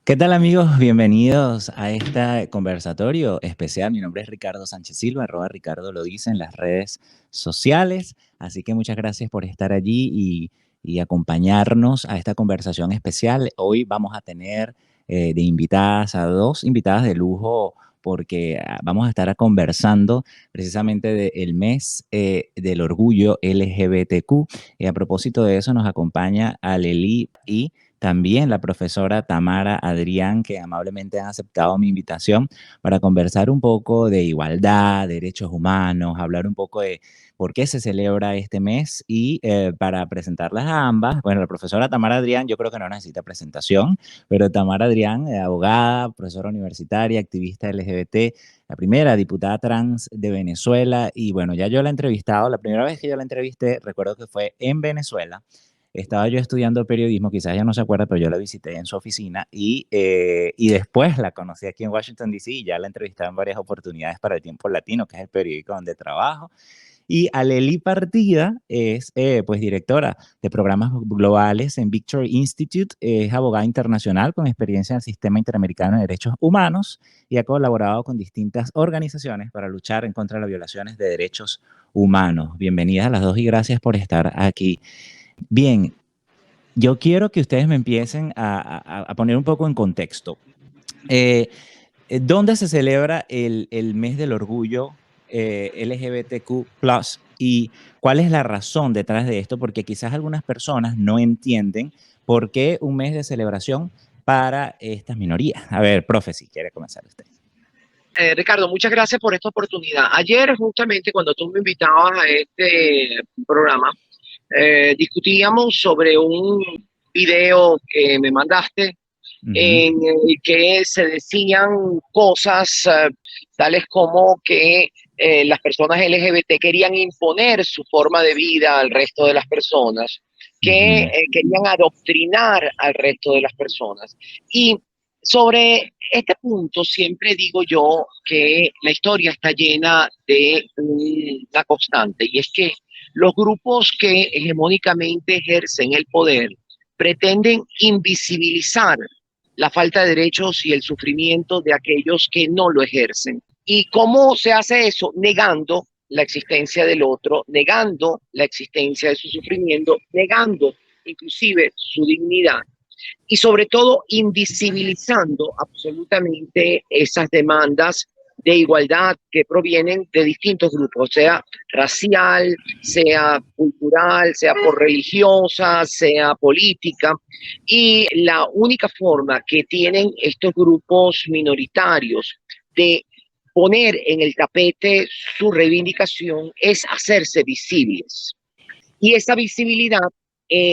¿Qué tal amigos? Bienvenidos a este conversatorio especial. Mi nombre es Ricardo Sánchez Silva, @Ricardo lo dice en las redes sociales. Así que muchas gracias por estar allí y acompañarnos a esta conversación especial. Hoy vamos a tener de invitadas a dos invitadas de lujo porque vamos a estar conversando precisamente del mes del orgullo LGBTQ. Y a propósito de eso nos acompaña Aleli y también la profesora Tamara Adrián, que amablemente han aceptado mi invitación para conversar un poco de igualdad, derechos humanos, hablar un poco de por qué se celebra este mes y para presentarlas a ambas, bueno, la profesora Tamara Adrián yo creo que no necesita presentación, pero Tamara Adrián, abogada, profesora universitaria, activista LGBT, la primera diputada trans de Venezuela y bueno, ya yo la he entrevistado, la primera vez que yo la entrevisté recuerdo que fue en Venezuela. Estaba yo estudiando periodismo, quizás ella no se acuerda, pero yo la visité en su oficina y después la conocí aquí en Washington, D.C. y ya la entrevisté en varias oportunidades para El Tiempo Latino, que es el periódico donde trabajo. Y Aleli Partida es pues directora de programas globales en Victory Institute, es abogada internacional con experiencia en el Sistema Interamericano de Derechos Humanos y ha colaborado con distintas organizaciones para luchar en contra de las violaciones de derechos humanos. Bienvenidas a las dos y gracias por estar aquí. Bien, yo quiero que ustedes me empiecen a poner un poco en contexto. ¿Dónde se celebra el mes del orgullo LGBTQ+, y cuál es la razón detrás de esto? Porque quizás algunas personas no entienden por qué un mes de celebración para estas minorías. A ver, profe, si quiere comenzar usted. Ricardo, muchas gracias por esta oportunidad. Ayer, justamente, cuando tú me invitabas a este programa, discutíamos sobre un video que me mandaste en el que se decían cosas tales como que las personas LGBT querían imponer su forma de vida al resto de las personas, que querían adoctrinar al resto de las personas. Y sobre este punto siempre digo yo que la historia está llena de una constante, y es que los grupos que hegemónicamente ejercen el poder pretenden invisibilizar la falta de derechos y el sufrimiento de aquellos que no lo ejercen. ¿Y cómo se hace eso? Negando la existencia del otro, negando la existencia de su sufrimiento, negando inclusive su dignidad y sobre todo invisibilizando absolutamente esas demandas de igualdad que provienen de distintos grupos, sea racial, sea cultural, sea por religiosa, sea política. Y la única forma que tienen estos grupos minoritarios de poner en el tapete su reivindicación es hacerse visibles. Y esa visibilidad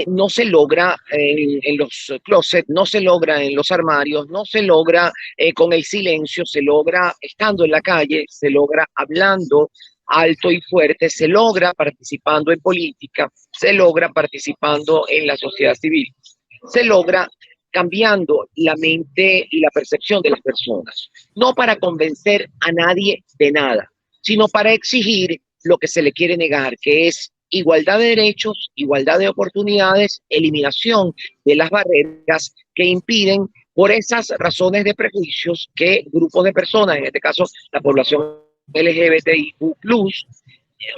no se logra en los closets, no se logra en los armarios, no se logra con el silencio, se logra estando en la calle, se logra hablando alto y fuerte, se logra participando en política, se logra participando en la sociedad civil, se logra cambiando la mente y la percepción de las personas, no para convencer a nadie de nada, sino para exigir lo que se le quiere negar, que es igualdad de derechos, igualdad de oportunidades, eliminación de las barreras que impiden por esas razones de prejuicios que grupos de personas, en este caso la población LGBTIQ+,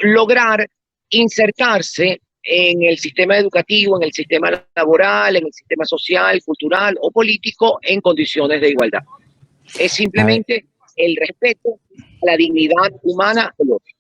lograr insertarse en el sistema educativo, en el sistema laboral, en el sistema social, cultural o político en condiciones de igualdad. Es simplemente el respeto a la dignidad humana del otro.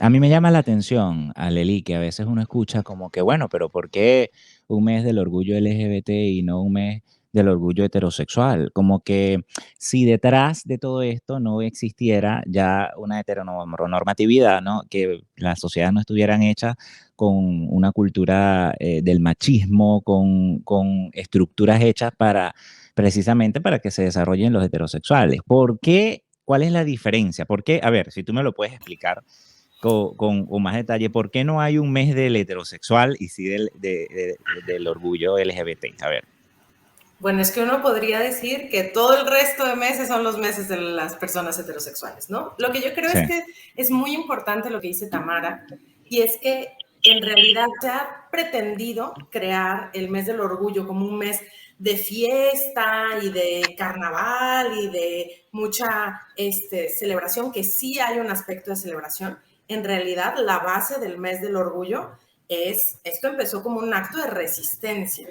A mí me llama la atención, Aleli, que a veces uno escucha como que, bueno, pero ¿por qué un mes del orgullo LGBT y no un mes del orgullo heterosexual? Como que si detrás de todo esto no existiera ya una heteronormatividad, ¿no? Que las sociedades no estuvieran hechas con una cultura del machismo, con estructuras hechas para precisamente para que se desarrollen los heterosexuales. ¿Por qué? ¿Cuál es la diferencia? ¿Por qué? A ver, si tú me lo puedes explicar con más detalle, ¿por qué no hay un mes del heterosexual y sí del orgullo LGBT? A ver. Bueno, es que uno podría decir que todo el resto de meses son los meses de las personas heterosexuales, ¿no? Lo que yo creo es que es muy importante lo que dice Tamara, y es que en realidad se ha pretendido crear el mes del orgullo como un mes de fiesta y de carnaval y de mucha celebración, que sí hay un aspecto de celebración, en realidad la base del mes del orgullo esto empezó como un acto de resistencia.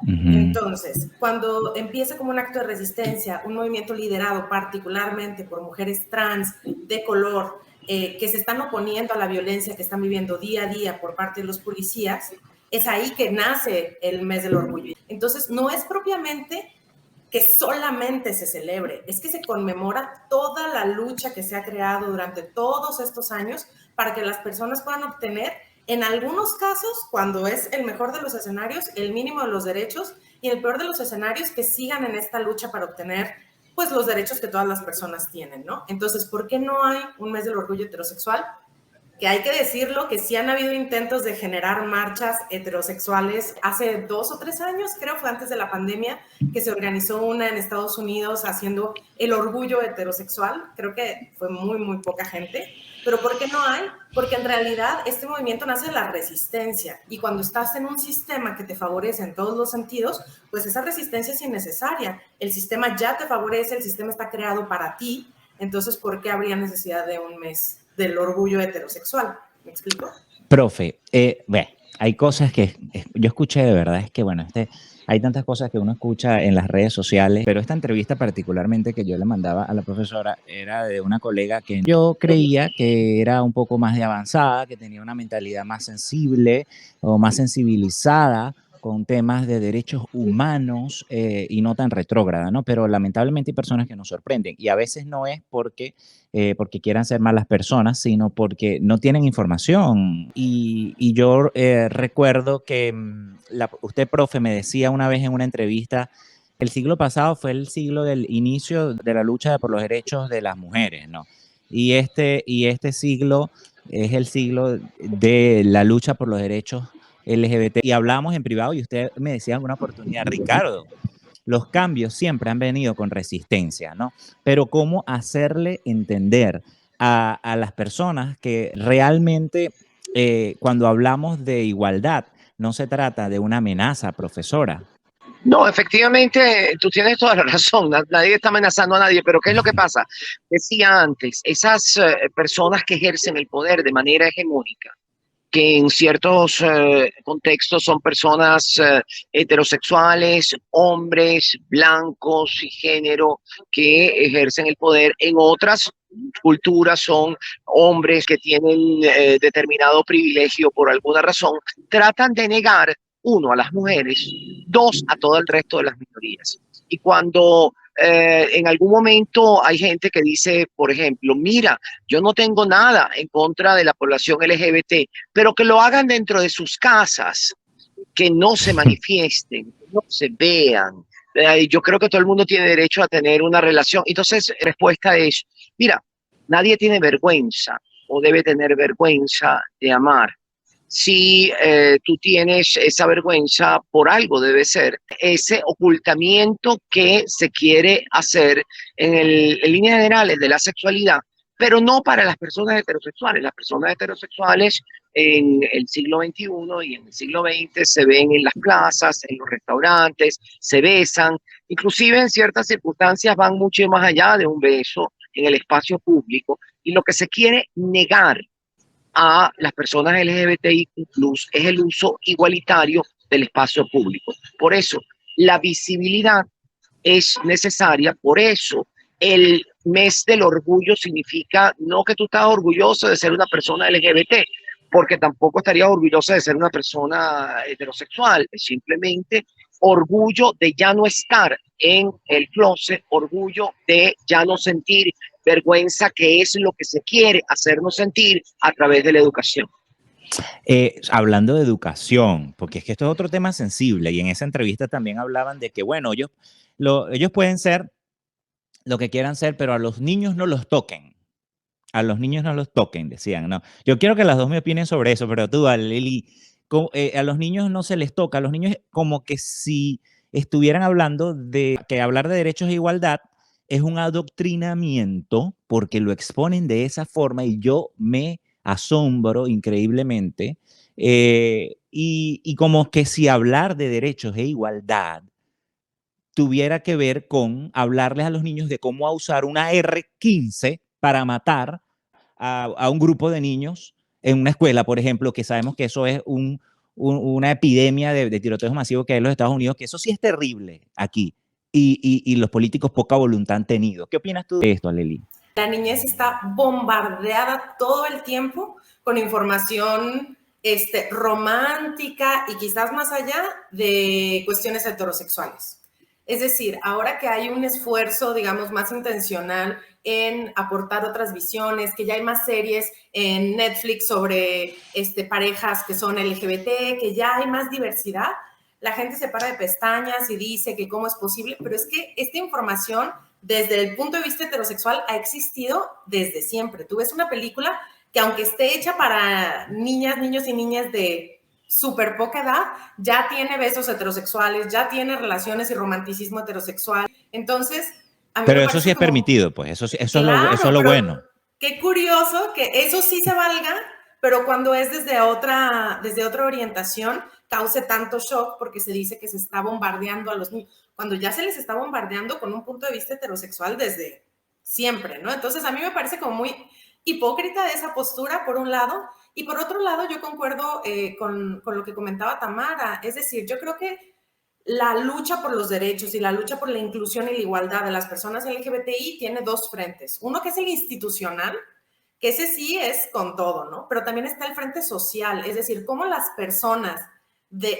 Entonces, cuando empieza como un acto de resistencia, un movimiento liderado particularmente por mujeres trans de color que se están oponiendo a la violencia que están viviendo día a día por parte de los policías, es ahí que nace el mes del orgullo. Entonces, no es propiamente que solamente se celebre, es que se conmemora toda la lucha que se ha creado durante todos estos años para que las personas puedan obtener, en algunos casos, cuando es el mejor de los escenarios, el mínimo de los derechos, y el peor de los escenarios, que sigan en esta lucha para obtener pues los derechos que todas las personas tienen, ¿no? Entonces, ¿por qué no hay un mes del orgullo heterosexual? Que hay que decirlo, que sí han habido intentos de generar marchas heterosexuales. Hace 2 o 3 años, creo, fue antes de la pandemia, que se organizó una en Estados Unidos haciendo el orgullo heterosexual. Creo que fue muy, muy poca gente. ¿Pero por qué no hay? Porque en realidad este movimiento nace de la resistencia, y cuando estás en un sistema que te favorece en todos los sentidos, pues esa resistencia es innecesaria. El sistema ya te favorece, el sistema está creado para ti. Entonces, ¿por qué habría necesidad de un mes del orgullo heterosexual? ¿Me explico? Profe, bueno, hay cosas que yo escuché de verdad, es que bueno, hay tantas cosas que uno escucha en las redes sociales, pero esta entrevista particularmente que yo le mandaba a la profesora era de una colega que yo creía que era un poco más de avanzada, que tenía una mentalidad más sensible o más sensibilizada con temas de derechos humanos y no tan retrógrada, ¿no? Pero lamentablemente hay personas que nos sorprenden, y a veces no es porque quieran ser malas personas, sino porque no tienen información. Y yo recuerdo que usted, profe, me decía una vez en una entrevista, el siglo pasado fue el siglo del inicio de la lucha por los derechos de las mujeres, ¿no? Y este siglo es el siglo de la lucha por los derechos LGBT. Y hablamos en privado y usted me decía en alguna oportunidad, Ricardo, los cambios siempre han venido con resistencia, ¿no? Pero cómo hacerle entender a las personas que realmente cuando hablamos de igualdad no se trata de una amenaza, profesora. No, efectivamente, tú tienes toda la razón. Nadie está amenazando a nadie, pero ¿qué es lo que pasa? Decía antes, esas personas que ejercen el poder de manera hegemónica, que en ciertos contextos son personas heterosexuales, hombres, blancos y género, que ejercen el poder. En otras culturas son hombres que tienen determinado privilegio por alguna razón, tratan de negar, uno, a las mujeres, dos, a todo el resto de las minorías. Y cuando en algún momento hay gente que dice, por ejemplo, mira, yo no tengo nada en contra de la población LGBT, pero que lo hagan dentro de sus casas, que no se manifiesten, que no se vean. Yo creo que todo el mundo tiene derecho a tener una relación. Entonces, respuesta es, mira, nadie tiene vergüenza o debe tener vergüenza de amar. Si tú tienes esa vergüenza, por algo debe ser ese ocultamiento que se quiere hacer en líneas generales de la sexualidad, pero no para las personas heterosexuales. Las personas heterosexuales en el siglo XXI y en el siglo XX se ven en las plazas, en los restaurantes, se besan, inclusive en ciertas circunstancias van mucho más allá de un beso en el espacio público, y lo que se quiere negar a las personas LGBTIQ+ es el uso igualitario del espacio público. Por eso, la visibilidad es necesaria, por eso el mes del orgullo significa no que tú estás orgulloso de ser una persona LGBT, porque tampoco estarías orgulloso de ser una persona heterosexual, es simplemente orgullo de ya no estar en el closet, orgullo de ya no sentir vergüenza, que es lo que se quiere hacernos sentir a través de la educación. Hablando de educación, porque es que esto es otro tema sensible, y en esa entrevista también hablaban de que, bueno, ellos pueden ser lo que quieran ser, pero a los niños no los toquen. A los niños no los toquen, decían, ¿no? Yo quiero que las dos me opinen sobre eso, pero tú, Lili, a los niños no se les toca, a los niños como que si estuvieran hablando de que hablar de derechos e igualdad es un adoctrinamiento, porque lo exponen de esa forma, y yo me asombro increíblemente, y como que si hablar de derechos e igualdad tuviera que ver con hablarles a los niños de cómo usar una R-15 para matar a un grupo de niños en una escuela, por ejemplo, que sabemos que eso es una epidemia de tiroteos masivos que hay en los Estados Unidos, que eso sí es terrible aquí. Y los políticos poca voluntad han tenido. ¿Qué opinas tú de esto, Aleli? La niñez está bombardeada todo el tiempo con información romántica y quizás más allá de cuestiones heterosexuales. Es decir, ahora que hay un esfuerzo, digamos, más intencional en aportar otras visiones, que ya hay más series en Netflix sobre parejas que son LGBT, que ya hay más diversidad, la gente se para de pestañas y dice que cómo es posible, pero es que esta información desde el punto de vista heterosexual ha existido desde siempre. Tú ves una película que aunque esté hecha para niñas, niños y niñas de súper poca edad, ya tiene besos heterosexuales, ya tiene relaciones y romanticismo heterosexual. Entonces, a mí pero me eso sí es como, permitido, pues, claro, eso es lo bueno. Qué curioso que eso sí se valga, pero cuando es desde otra orientación, cause tanto shock porque se dice que se está bombardeando a los niños, cuando ya se les está bombardeando con un punto de vista heterosexual desde siempre, ¿no? Entonces, a mí me parece como muy hipócrita esa postura, por un lado, y por otro lado, yo concuerdo con lo que comentaba Tamara, es decir, yo creo que la lucha por los derechos y la lucha por la inclusión y la igualdad de las personas LGBTI tiene dos frentes. Uno que es el institucional, que ese sí es con todo, ¿no? Pero también está el frente social, es decir, cómo las personas,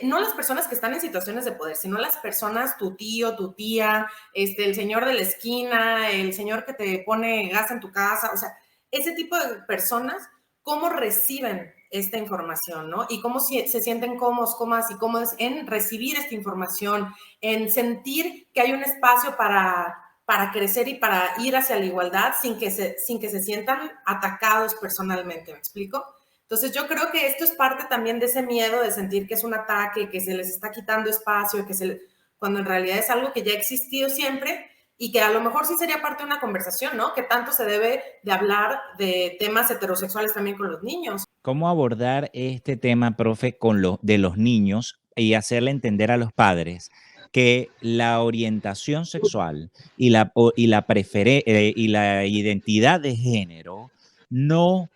no las personas que están en situaciones de poder, sino las personas, tu tío, tu tía, el señor de la esquina, el señor que te pone gas en tu casa, o sea, ese tipo de personas, cómo reciben esta información, ¿no? Y cómo se sienten cómodos, cómodas y cómodos en recibir esta información, en sentir que hay un espacio para crecer y para ir hacia la igualdad sin que se sientan atacados personalmente, ¿me explico? Entonces yo creo que esto es parte también de ese miedo de sentir que es un ataque, que se les está quitando espacio, cuando en realidad es algo que ya ha existido siempre y que a lo mejor sí sería parte de una conversación, ¿no? Que tanto se debe de hablar de temas heterosexuales también con los niños. ¿Cómo abordar este tema, profe, de los niños y hacerle entender a los padres que la orientación sexual y la identidad de género no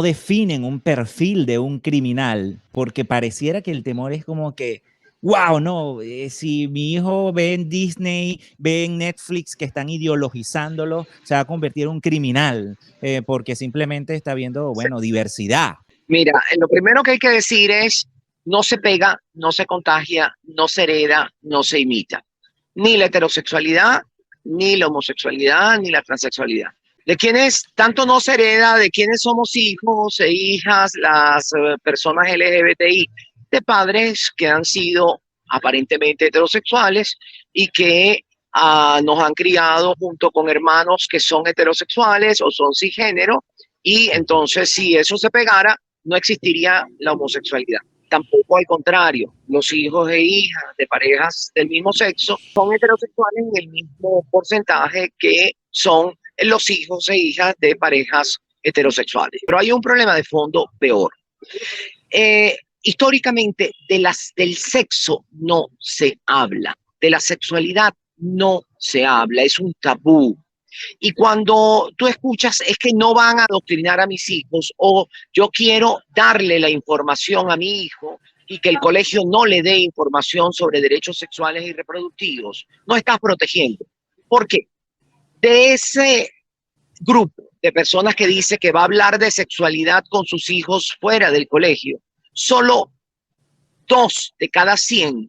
definen un perfil de un criminal? Porque pareciera que el temor es como que, wow, no, si mi hijo ve en Disney, ve en Netflix que están ideologizándolo, se va a convertir en un criminal, porque simplemente está viendo, bueno, diversidad. Mira, lo primero que hay que decir es, no se pega, no se contagia, no se hereda, no se imita. Ni la heterosexualidad, ni la homosexualidad, ni la transexualidad. De quienes tanto no se hereda, de quienes somos hijos e hijas, las personas LGBTI, de padres que han sido aparentemente heterosexuales y que nos han criado junto con hermanos que son heterosexuales o son cisgénero, y entonces si eso se pegara, no existiría la homosexualidad. Tampoco al contrario, los hijos e hijas de parejas del mismo sexo son heterosexuales en el mismo porcentaje que son los hijos e hijas de parejas heterosexuales. Pero hay un problema de fondo peor. Históricamente del sexo no se habla, de la sexualidad no se habla, es un tabú. Y cuando tú escuchas es que no van a adoctrinar a mis hijos o yo quiero darle la información a mi hijo y que el colegio no le dé información sobre derechos sexuales y reproductivos, no estás protegiendo. ¿Por qué? De ese grupo de personas que dice que va a hablar de sexualidad con sus hijos fuera del colegio, solo 2 de cada 100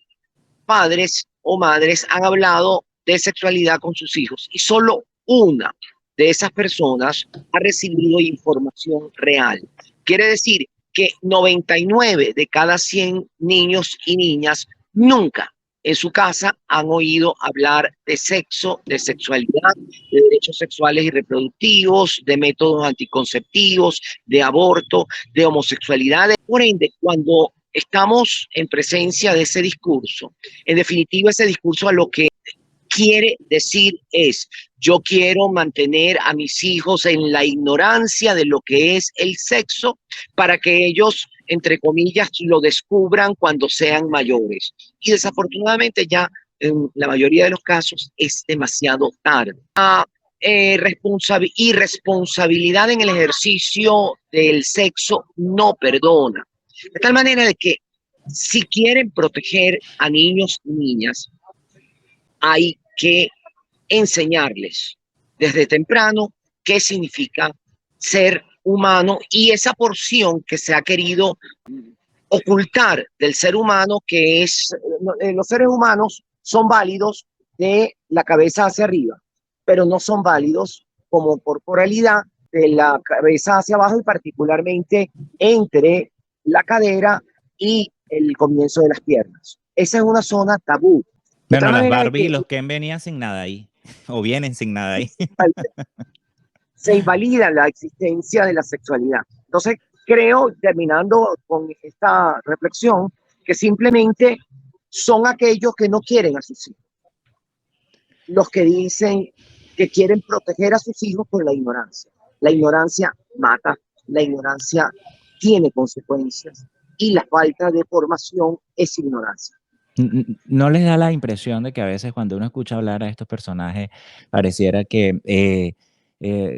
padres o madres han hablado de sexualidad con sus hijos y solo una de esas personas ha recibido información real. Quiere decir que 99 de cada 100 niños y niñas nunca en su casa han oído hablar de sexo, de sexualidad, de derechos sexuales y reproductivos, de métodos anticonceptivos, de aborto, de homosexualidad. Por ende, cuando estamos en presencia de ese discurso, en definitiva ese discurso a lo que quiere decir es, yo quiero mantener a mis hijos en la ignorancia de lo que es el sexo para que ellos, entre comillas, lo descubran cuando sean mayores. Y desafortunadamente ya en la mayoría de los casos es demasiado tarde. Irresponsabilidad en el ejercicio del sexo no perdona. De tal manera de que si quieren proteger a niños y niñas, hay que enseñarles desde temprano qué significa ser humano y esa porción que se ha querido ocultar del ser humano, que es, los seres humanos son válidos de la cabeza hacia arriba, pero no son válidos como corporalidad de la cabeza hacia abajo y particularmente entre la cadera y el comienzo de las piernas. Esa es una zona tabú. Bueno, las Barbie y los Ken venían sin nada ahí, o vienen sin nada ahí. Se invalida la existencia de la sexualidad. Entonces, creo, terminando con esta reflexión, que simplemente son aquellos que no quieren a sus hijos. Los que dicen que quieren proteger a sus hijos con la ignorancia. La ignorancia mata, la ignorancia tiene consecuencias y la falta de formación es ignorancia. ¿No les da la impresión de que a veces cuando uno escucha hablar a estos personajes pareciera que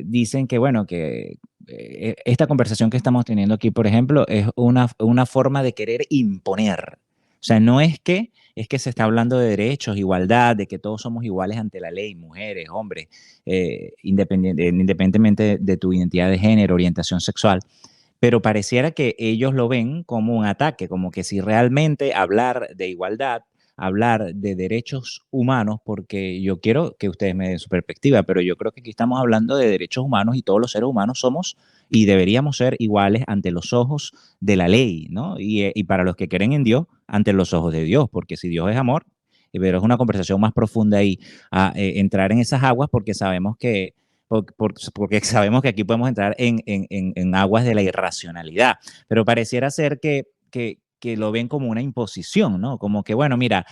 dicen que, bueno, que esta conversación que estamos teniendo aquí, por ejemplo, es una forma de querer imponer? O sea, no es que se está hablando de derechos, igualdad, de que todos somos iguales ante la ley, mujeres, hombres, independientemente de tu identidad de género, orientación sexual, pero pareciera que ellos lo ven como un ataque, como que si realmente hablar de igualdad, hablar de derechos humanos, porque yo quiero que ustedes me den su perspectiva, pero yo creo que aquí estamos hablando de derechos humanos y todos los seres humanos somos y deberíamos ser iguales ante los ojos de la ley, ¿no? Y para los que creen en Dios, ante los ojos de Dios, porque si Dios es amor, pero es una conversación más profunda ahí, entrar en esas aguas porque sabemos que porque sabemos que aquí podemos entrar en aguas de la irracionalidad, pero pareciera ser que lo ven como una imposición, ¿no? Como que, bueno, mira,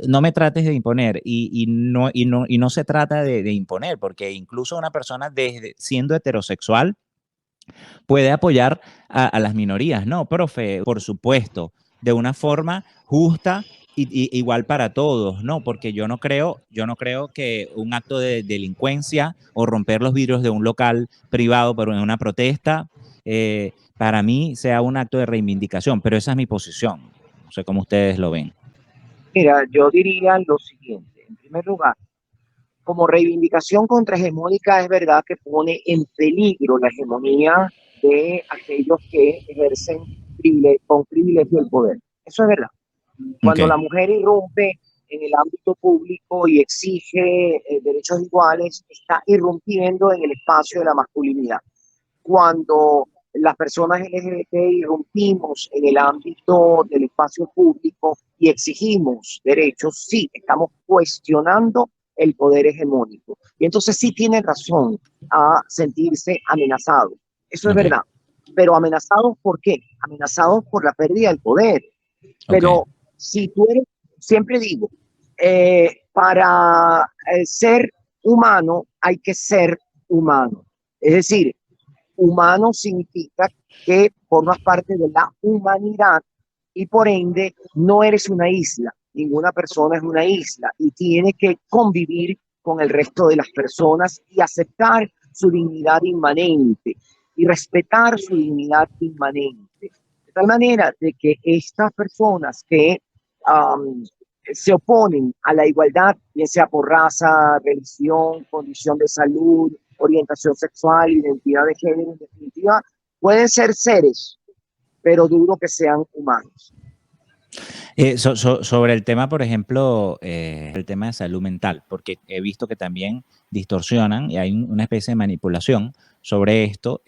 no me trates de imponer y no se trata de imponer, porque incluso una persona desde siendo heterosexual puede apoyar a las minorías, ¿no? Profe, por supuesto, de una forma justa y igual para todos, ¿no? Porque yo no creo que un acto de delincuencia o romper los vidrios de un local privado por una protesta, para mí sea un acto de reivindicación, pero esa es mi posición. No sé cómo ustedes lo ven. Mira, yo diría lo siguiente. En primer lugar, como reivindicación contrahegemónica es verdad que pone en peligro la hegemonía de aquellos que ejercen con privilegio el poder. Eso es verdad. Cuando la mujer irrumpe en el ámbito público y exige derechos iguales, está irrumpiendo en el espacio de la masculinidad. Cuando las personas LGBT irrumpimos en el ámbito del espacio público y exigimos derechos, sí, estamos cuestionando el poder hegemónico. Y entonces sí tienen razón a sentirse amenazados. Eso es verdad. Pero amenazados ¿por qué? Amenazados por la pérdida del poder. Pero si tú eres, siempre digo, para ser humano hay que ser humano. Es decir, humano significa que formas parte de la humanidad y por ende no eres una isla. Ninguna persona es una isla y tiene que convivir con el resto de las personas y aceptar su dignidad inmanente y respetar su dignidad inmanente. De tal manera de que estas personas que se oponen a la igualdad, bien sea por raza, religión, condición de salud, orientación sexual, identidad de género, en definitiva, pueden ser seres, pero dudo que sean humanos. Sobre el tema, por ejemplo, el tema de salud mental, porque he visto que también distorsionan y hay una especie de manipulación sobre esto,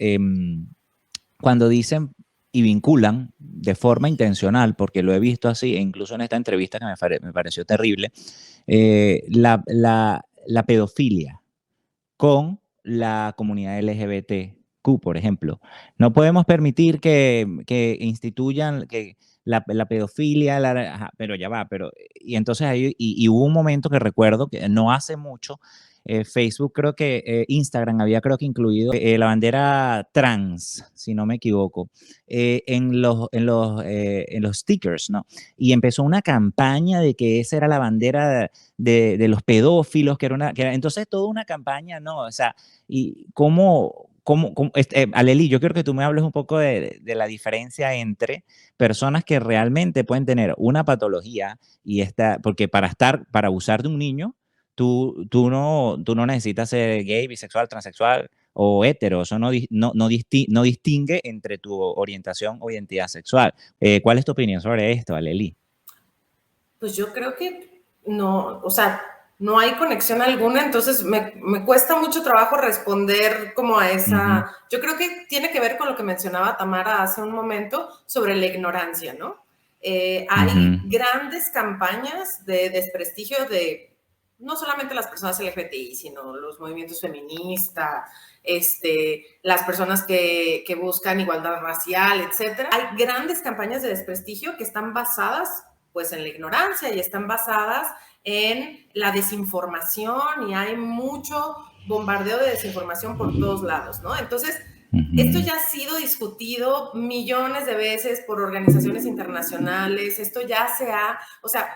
cuando dicen y vinculan de forma intencional, porque lo he visto así, e incluso en esta entrevista que me pareció terrible, la pedofilia con la comunidad LGBTQ, por ejemplo. No podemos permitir que instituyan que la pedofilia, pero ya va, y entonces ahí, y hubo un momento que recuerdo que no hace mucho, Facebook, creo que Instagram había creo que incluido la bandera trans, si no me equivoco, en los stickers, ¿no? Y empezó una campaña de que esa era la bandera de los pedófilos, entonces toda una campaña, ¿no? O sea, y Aleli, yo quiero que tú me hables un poco de la diferencia entre personas que realmente pueden tener una patología porque para abusar de un niño, tú no necesitas ser gay, bisexual, transexual o hetero, eso no distingue entre tu orientación o identidad sexual. ¿Cuál es tu opinión sobre esto, Aleli? Pues yo creo que no, o sea, no hay conexión alguna, entonces me cuesta mucho trabajo responder como a esa... Yo creo que tiene que ver con lo que mencionaba Tamara hace un momento sobre la ignorancia, ¿no? Hay grandes campañas de desprestigio de no solamente las personas LGBTI, sino los movimientos feministas, las personas que buscan igualdad racial, etcétera. Hay grandes campañas de desprestigio que están basadas pues en la ignorancia y están basadas en la desinformación y hay mucho bombardeo de desinformación por todos lados, ¿no? Entonces, esto ya ha sido discutido millones de veces por organizaciones internacionales, esto ya o sea,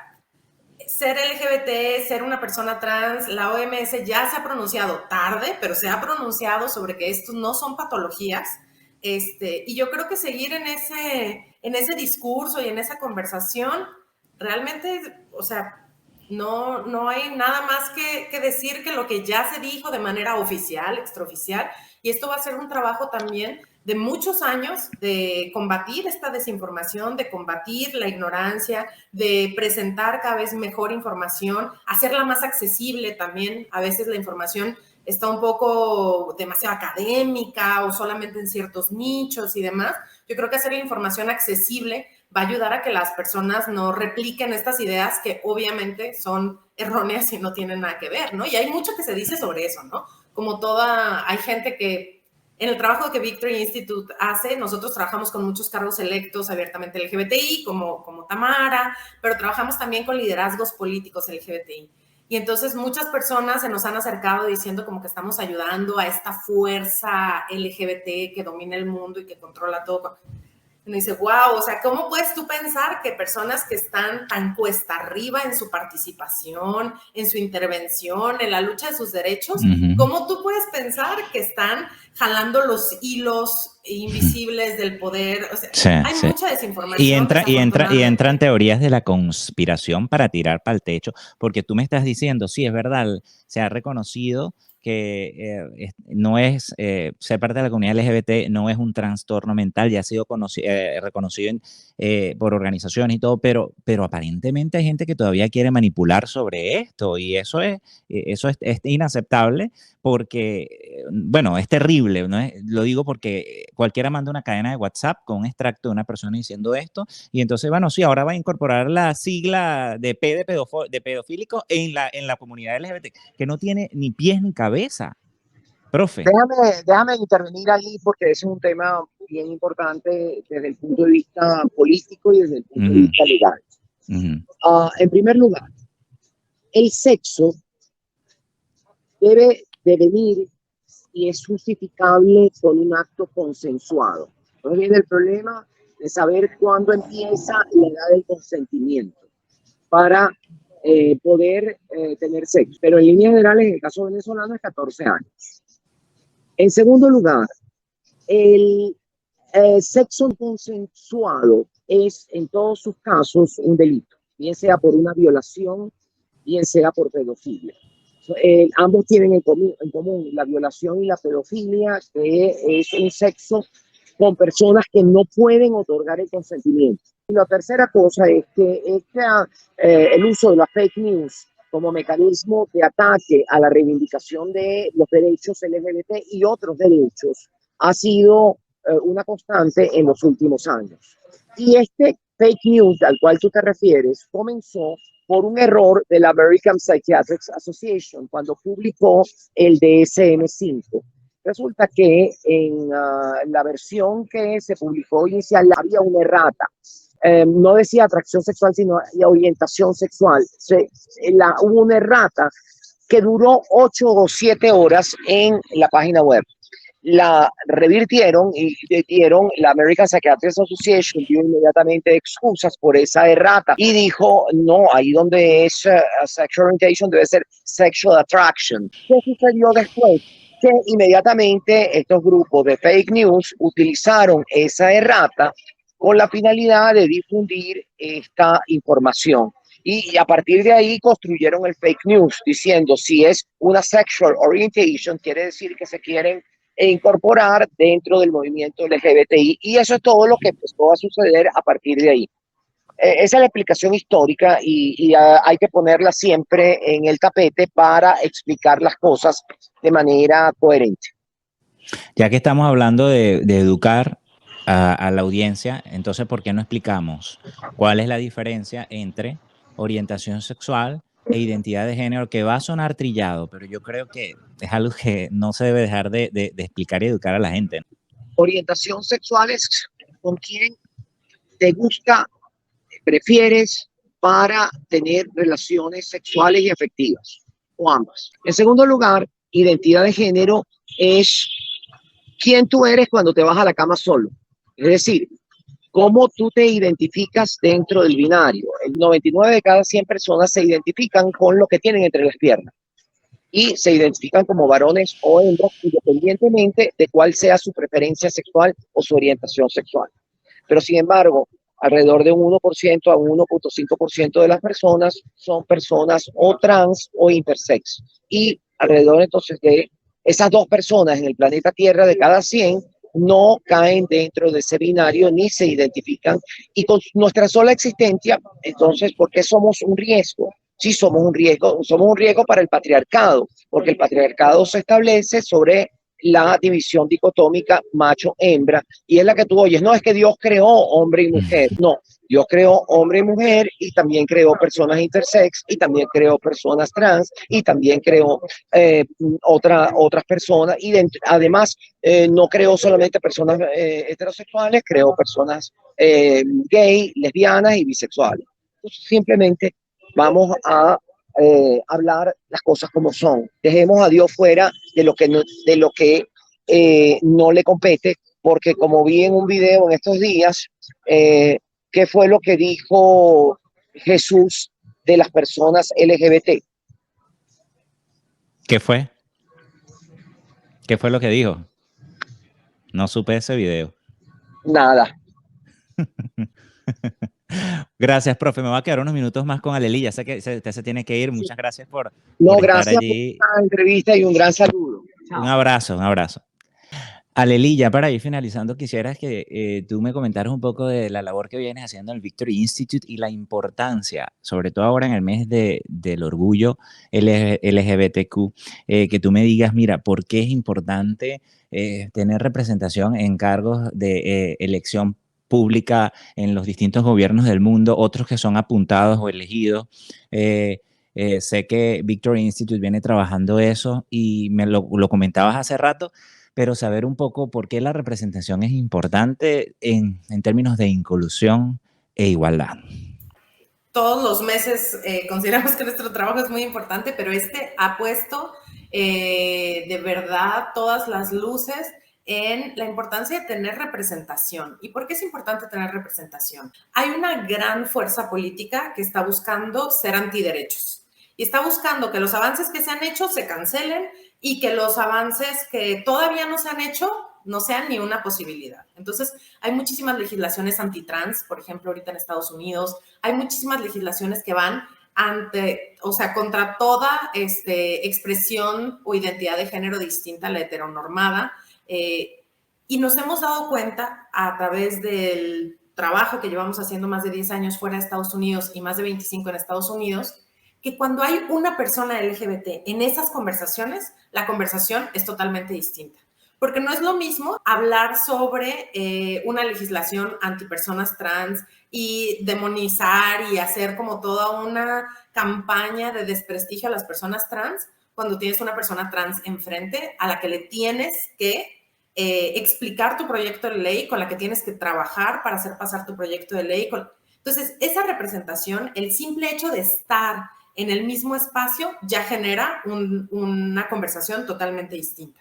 ser LGBT, ser una persona trans, la OMS ya se ha pronunciado tarde, pero se ha pronunciado sobre que estos no son patologías, y yo creo que seguir en ese discurso y en esa conversación, realmente, o sea, no hay nada más que decir que lo que ya se dijo de manera oficial, extraoficial, y esto va a ser un trabajo también de muchos años de combatir esta desinformación, de combatir la ignorancia, de presentar cada vez mejor información, hacerla más accesible también. A veces la información está un poco demasiado académica o solamente en ciertos nichos y demás. Yo creo que hacer la información accesible va a ayudar a que las personas no repliquen estas ideas que obviamente son erróneas y no tienen nada que ver, ¿no? Y hay mucho que se dice sobre eso, ¿no? Como hay gente que en el trabajo que Victory Institute hace, nosotros trabajamos con muchos cargos electos abiertamente LGBTI, como Tamara, pero trabajamos también con liderazgos políticos LGBTI. Y entonces muchas personas se nos han acercado diciendo como que estamos ayudando a esta fuerza LGBT que domina el mundo y que controla todo. Y me dice, wow, o sea, ¿cómo puedes tú pensar que personas que están tan cuesta arriba en su participación, en su intervención, en la lucha de sus derechos, cómo tú puedes pensar que están jalando los hilos invisibles del poder? O sea, sí, hay mucha desinformación. Y entran teorías de la conspiración para tirar para el techo, porque tú me estás diciendo, sí, es verdad, se ha reconocido que no es, ser parte de la comunidad LGBT no es un trastorno mental, ya ha sido reconocido por organizaciones y todo, pero aparentemente hay gente que todavía quiere manipular sobre esto y eso es inaceptable porque, bueno, es terrible, ¿no? Lo digo porque cualquiera manda una cadena de WhatsApp con un extracto de una persona diciendo esto y entonces, bueno, sí, ahora va a incorporar la sigla de P de pedofílico en la comunidad LGBT, que no tiene ni pies ni cabeza. Profe. Déjame intervenir ahí porque ese es un tema bien importante desde el punto de vista político y desde el punto de vista legal. En primer lugar, el sexo debe de venir y es justificable con un acto consensuado. Entonces viene el problema de saber cuándo empieza la edad del consentimiento para poder tener sexo. Pero en líneas generales, en el caso venezolano, es 14 años. En segundo lugar, el sexo consensuado es en todos sus casos un delito, bien sea por una violación, bien sea por pedofilia. Ambos tienen en común la violación y la pedofilia, que es un sexo con personas que no pueden otorgar el consentimiento. Y la tercera cosa es que el uso de la fake news como mecanismo de ataque a la reivindicación de los derechos LGBT y otros derechos ha sido una constante en los últimos años. Y este fake news al cual tú te refieres comenzó por un error de la American Psychiatric Association cuando publicó el DSM-5. Resulta que en la versión que se publicó inicial había una errata. No decía atracción sexual, sino orientación sexual. Hubo una errata que duró 8 o 7 horas en la página web. La revirtieron y dieron, la American Psychiatric Association dio inmediatamente excusas por esa errata y dijo, no, ahí donde es sexual orientation debe ser sexual attraction. ¿Qué sucedió después? Que inmediatamente estos grupos de fake news utilizaron esa errata con la finalidad de difundir esta información. Y a partir de ahí construyeron el fake news, diciendo si es una sexual orientation, quiere decir que se quieren incorporar dentro del movimiento LGBTI. Y eso es todo lo que empezó a suceder a partir de ahí. Esa es la explicación histórica y hay que ponerla siempre en el tapete para explicar las cosas de manera coherente. Ya que estamos hablando de educar a la audiencia, entonces, ¿por qué no explicamos cuál es la diferencia entre orientación sexual e identidad de género? Que va a sonar trillado, pero yo creo que es algo que no se debe dejar de explicar y educar a la gente. Orientación sexual es con quién te gusta, prefieres para tener relaciones sexuales y afectivas, o ambas. En segundo lugar, identidad de género es quién tú eres cuando te vas a la cama solo. Es decir, cómo tú te identificas dentro del binario. El 99 de cada 100 personas se identifican con lo que tienen entre las piernas y se identifican como varones o hembras independientemente de cuál sea su preferencia sexual o su orientación sexual. Pero sin embargo, alrededor de un 1% a un 1.5% de las personas son personas o trans o intersex. Y alrededor entonces de esas dos personas en el planeta Tierra de cada 100 no caen dentro de ese binario ni se identifican. Y con nuestra sola existencia, entonces, ¿por qué somos un riesgo? Sí, somos un riesgo para el patriarcado, porque el patriarcado se establece sobre la división dicotómica macho-hembra, y es la que tú oyes, no es que Dios creó hombre y mujer, no, Dios creó hombre y mujer y también creó personas intersex y también creó personas trans y también creó otras personas y además no creó solamente personas heterosexuales, creó personas gay, lesbianas y bisexuales. Entonces, simplemente vamos a hablar las cosas como son. Dejemos a Dios fuera de lo que no le compete, porque como vi en un video en estos días, ¿qué fue lo que dijo Jesús de las personas LGBT? ¿Qué fue? ¿Qué fue lo que dijo? No supe ese video. Nada. Gracias, profe. Me va a quedar unos minutos más con Aleli. Ya sé que usted se tiene que ir. Muchas gracias por estar gracias allí. por la entrevista y un gran saludo. Chao. Un abrazo, un abrazo. Aleli, ya para ir finalizando, quisieras que tú me comentaras un poco de la labor que vienes haciendo en el Victory Institute y la importancia, sobre todo ahora en el mes del orgullo LGBTQ, que tú me digas, mira, ¿por qué es importante tener representación en cargos de elección pública en los distintos gobiernos del mundo, otros que son apuntados o elegidos? Sé que Victory Institute viene trabajando eso y me lo comentabas hace rato, pero saber un poco por qué la representación es importante en términos de inclusión e igualdad. Todos los meses consideramos que nuestro trabajo es muy importante, pero este ha puesto de verdad todas las luces en la importancia de tener representación. ¿Y por qué es importante tener representación? Hay una gran fuerza política que está buscando ser antiderechos y está buscando que los avances que se han hecho se cancelen y que los avances que todavía no se han hecho no sean ni una posibilidad. Entonces, hay muchísimas legislaciones antitrans, por ejemplo, ahorita en Estados Unidos, hay muchísimas legislaciones que van contra toda expresión o identidad de género distinta a la heteronormada, y nos hemos dado cuenta a través del trabajo que llevamos haciendo más de 10 años fuera de Estados Unidos y más de 25 en Estados Unidos, que cuando hay una persona LGBT en esas conversaciones, la conversación es totalmente distinta. Porque no es lo mismo hablar sobre una legislación antipersonas trans y demonizar y hacer como toda una campaña de desprestigio a las personas trans cuando tienes una persona trans enfrente a la que le tienes que explicar tu proyecto de ley, con la que tienes que trabajar para hacer pasar tu proyecto de ley. Entonces, esa representación, el simple hecho de estar en el mismo espacio ya genera una conversación totalmente distinta.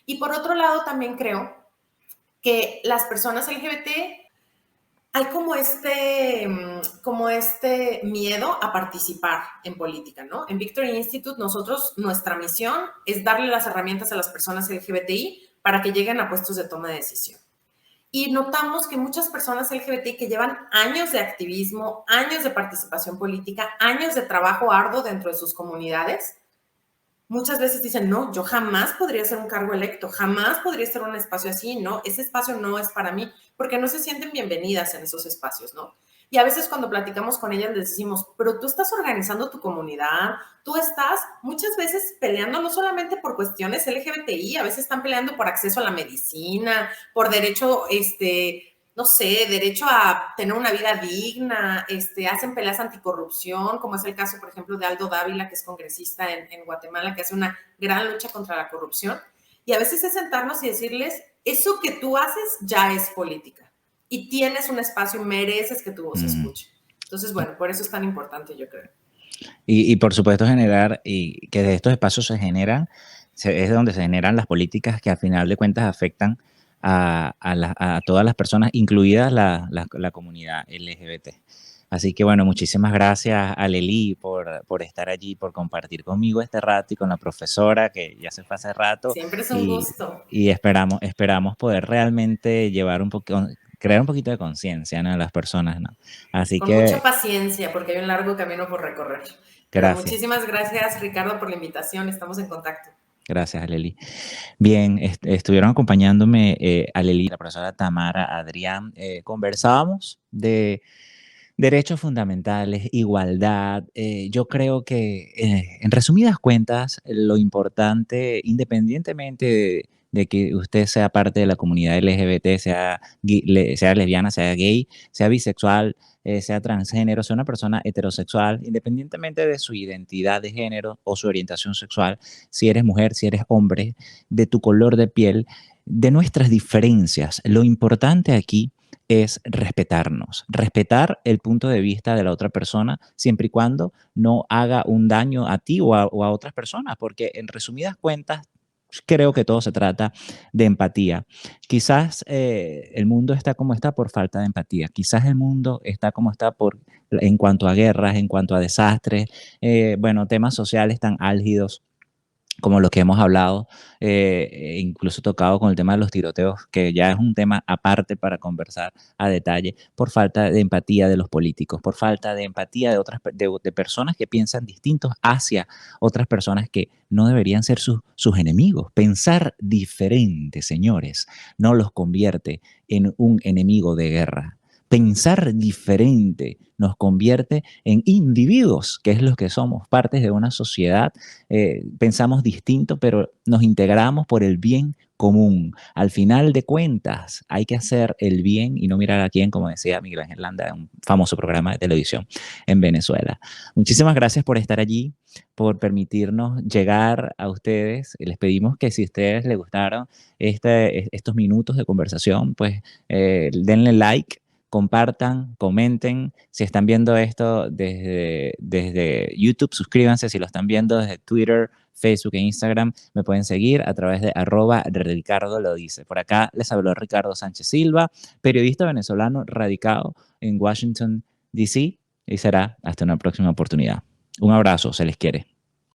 Y por otro lado, también creo que las personas LGBT hay como este miedo a participar en política, ¿no? En Victory Institute, nuestra misión es darle las herramientas a las personas LGBTI para que lleguen a puestos de toma de decisión. Y notamos que muchas personas LGBTI que llevan años de activismo, años de participación política, años de trabajo arduo dentro de sus comunidades, muchas veces dicen, no, yo jamás podría ser un cargo electo, jamás podría estar en un espacio así, no, ese espacio no es para mí, porque no se sienten bienvenidas en esos espacios, ¿no? Y a veces cuando platicamos con ellas les decimos, pero tú estás organizando tu comunidad, tú estás muchas veces peleando no solamente por cuestiones LGBTI, a veces están peleando por acceso a la medicina, por derecho, no sé, derecho a tener una vida digna, hacen peleas anticorrupción, como es el caso, por ejemplo, de Aldo Dávila, que es congresista en Guatemala, que hace una gran lucha contra la corrupción. Y a veces es sentarnos y decirles, eso que tú haces ya es política. Y tienes un espacio, mereces que tu voz se escuche. Entonces, bueno, por eso es tan importante, yo creo. Y por supuesto generar, y que de estos espacios se generan, es donde se generan las políticas que al final de cuentas afectan a todas las personas, incluidas la comunidad LGBT. Así que bueno, muchísimas gracias a Lely por estar allí, por compartir conmigo este rato y con la profesora que ya se fue hace rato. Siempre es un gusto. Y esperamos poder realmente crear un poquito de conciencia, ¿no?, en las personas, ¿no? Así con mucha paciencia, porque hay un largo camino por recorrer. Pero muchísimas gracias, Ricardo, por la invitación. Estamos en contacto. Gracias, Lely. Bien, estuvieron acompañándome a Lely, la profesora Tamara, Adrián. Conversábamos de derechos fundamentales, igualdad. Yo creo que, en resumidas cuentas, lo importante, independientemente de que usted sea parte de la comunidad LGBT, sea lesbiana, sea gay, sea bisexual, sea transgénero, sea una persona heterosexual, independientemente de su identidad de género o su orientación sexual, si eres mujer, si eres hombre, de tu color de piel, de nuestras diferencias, lo importante aquí es respetarnos, respetar el punto de vista de la otra persona, siempre y cuando no haga un daño a ti o a otras personas, porque en resumidas cuentas, creo que todo se trata de empatía. Quizás el mundo está como está por falta de empatía. Quizás el mundo está como está en cuanto a guerras, en cuanto a desastres, bueno, temas sociales tan álgidos como los que hemos hablado, incluso tocado con el tema de los tiroteos, que ya es un tema aparte para conversar a detalle, por falta de empatía de los políticos, por falta de empatía de personas que piensan distintos hacia otras personas que no deberían ser sus enemigos. Pensar diferente, señores, no los convierte en un enemigo de guerra. Pensar diferente nos convierte en individuos, que es lo que somos, partes de una sociedad. Pensamos distinto, pero nos integramos por el bien común. Al final de cuentas, hay que hacer el bien y no mirar a quién, como decía Miguel Ángel Landa en un famoso programa de televisión en Venezuela. Muchísimas gracias por estar allí, por permitirnos llegar a ustedes. Les pedimos que si a ustedes les gustaron estos minutos de conversación, pues denle like, compartan, comenten. Si están viendo esto desde YouTube, suscríbanse. Si lo están viendo desde Twitter, Facebook e Instagram, me pueden seguir a través de @Ricardo lo dice. Por acá les habló Ricardo Sánchez Silva, periodista venezolano radicado en Washington, D.C. y será hasta una próxima oportunidad. Un abrazo, se les quiere.